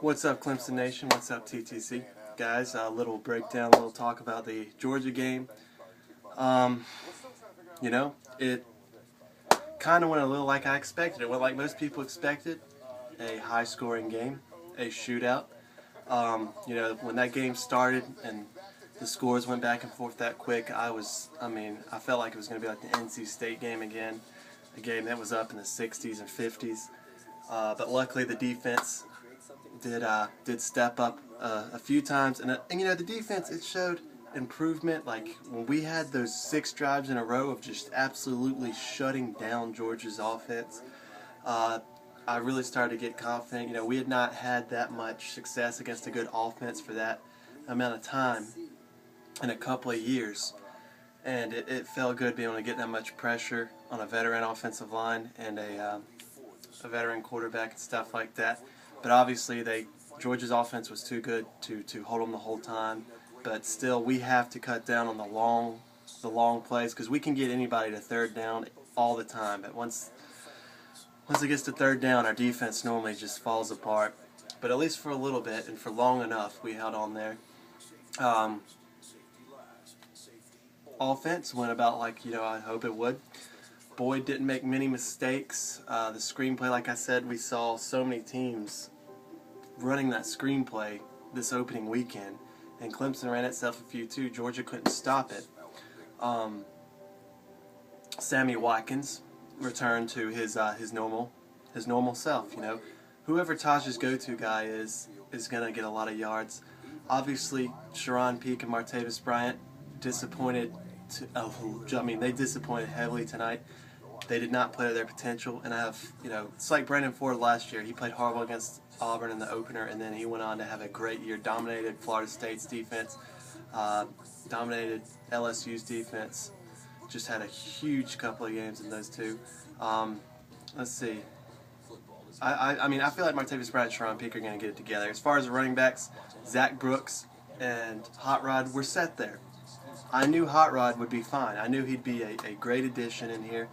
What's up, Clemson Nation? What's up, TTC? Guys, a little breakdown, a little talk about the Georgia game. It kind of went a little like I expected. It went like most people expected. A high-scoring game, a shootout. When that game started and the scores went back and forth that quick, I felt like it was going to be like the NC State game again, a game that was up in the 60s and 50s. But luckily, the defense did step up a few times, and the defense, it showed improvement. Like when we had those 6 drives in a row of just absolutely shutting down Georgia's offense, I really started to get confident. We had not had that much success against a good offense for that amount of time in a couple of years, and it felt good being able to get that much pressure on a veteran offensive line and a veteran quarterback and stuff like that. But obviously, Georgia's offense was too good to hold them the whole time. But still, we have to cut down on the long plays, because we can get anybody to third down all the time. But once it gets to third down, our defense normally just falls apart. But at least for a little bit and for long enough, we held on there. Offense went about like I hope it would. Boyd didn't make many mistakes. The screenplay, like I said, we saw so many teams running that screenplay this opening weekend, and Clemson ran itself a few too. Georgia couldn't stop it. Sammy Watkins returned to his normal self. Whoever Taj's go-to guy is gonna get a lot of yards. Obviously, Sharon Peak and Martavis Bryant disappointed. They disappointed heavily tonight. They did not play to their potential, and it's like Brandon Ford last year. He played horrible against Auburn in the opener, and then he went on to have a great year. Dominated Florida State's defense, dominated LSU's defense. Just had a huge couple of games in those two. Let's see. I feel like Martavis Bryant and Sharon Peak are going to get it together. As far as the running backs, Zach Brooks and Hot Rod were set there. I knew Hot Rod would be fine. I knew he'd be a great addition in here.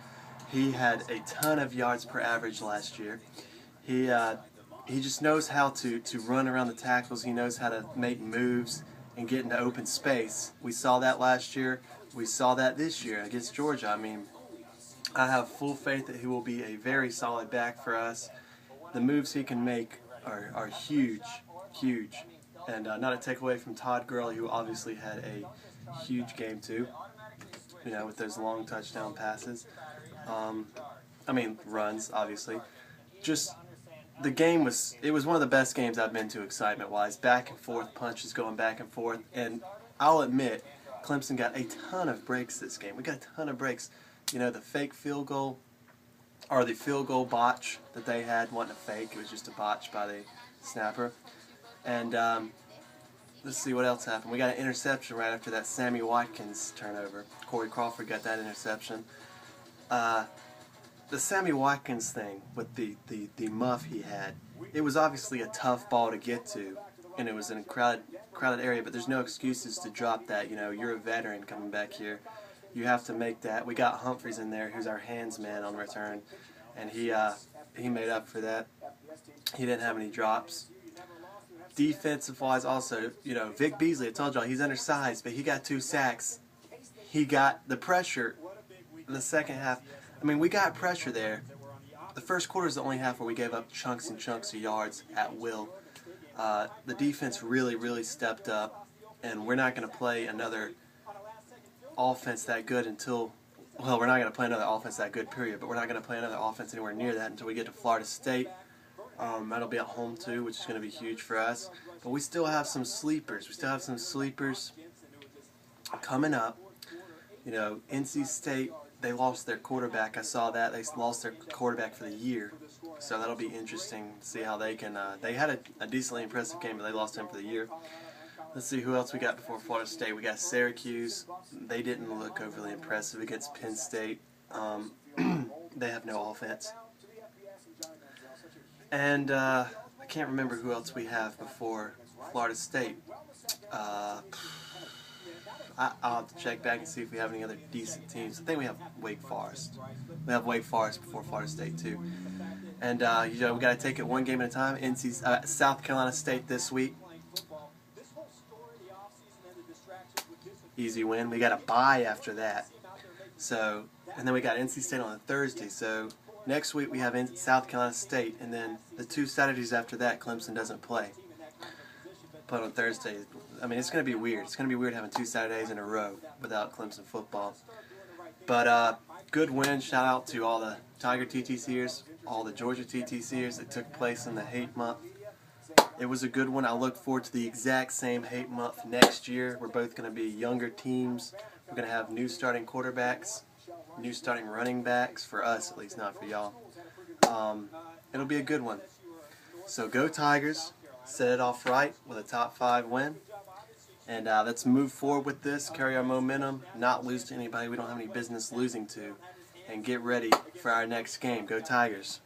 He had a ton of yards per average last year. He just knows how to run around the tackles. He knows how to make moves and get into open space. We saw that last year. We saw that this year against Georgia. I have full faith that he will be a very solid back for us. The moves he can make are huge, huge. And not to take away from Todd Gurley, who obviously had a huge game too, with those long touchdown passes. Runs, obviously. Just the game was one of the best games I've been to excitement-wise. Back and forth, punches going back and forth. And I'll admit, Clemson got a ton of breaks this game. We got a ton of breaks. The fake field goal, or the field goal botch that they had wasn't a fake. It was just a botch by the snapper. And let's see what else happened. We got an interception right after that Sammy Watkins turnover. Corey Crawford got that interception. The Sammy Watkins thing with the muff he had, it was obviously a tough ball to get to, and it was in a crowded area, but there's no excuses to drop that. You're a veteran coming back here. You have to make that. We got Humphreys in there, who's our hands man on return, and he made up for that. He didn't have any drops. Defensive-wise also, Vic Beasley, I told y'all, he's undersized, but he got 2 sacks. He got the pressure in the second half. We got pressure there. The first quarter is the only half where we gave up chunks and chunks of yards at will. The defense really, really stepped up, and we're not going to play another offense that good we're not going to play another offense that good, period, but we're not going to play another offense anywhere near that until we get to Florida State. That'll be at home too, which is going to be huge for us. But we still have some sleepers. We still have some sleepers coming up. NC State, they lost their quarterback. I saw that. They lost their quarterback for the year. So that'll be interesting to see how they can... they had a decently impressive game, but they lost him for the year. Let's see who else we got before Florida State. We got Syracuse. They didn't look overly impressive against Penn State. They have no offense. And I can't remember who else we have before Florida State. I'll have to check back and see if we have any other decent teams. I think we have Wake Forest. We have Wake Forest before Florida State too. And we got to take it one game at a time. South Carolina State this week. Easy win. We got a bye after that. So, and then we got NC State on a Thursday. So next week we have South Carolina State, and then the 2 Saturdays after that, Clemson doesn't play. But on Thursday, I mean, it's going to be weird. It's going to be weird having 2 Saturdays in a row without Clemson football. But good win. Shout out to all the Tiger TTCers, all the Georgia TTCers that took place in the hate month. It was a good one. I look forward to the exact same hate month next year. We're both going to be younger teams. We're going to have new starting quarterbacks, new starting running backs, for us at least, not for y'all. It'll be a good one. So go Tigers. Set it off right with a top 5 win. And let's move forward with this, carry our momentum, not lose to anybody we don't have any business losing to, and get ready for our next game. Go Tigers.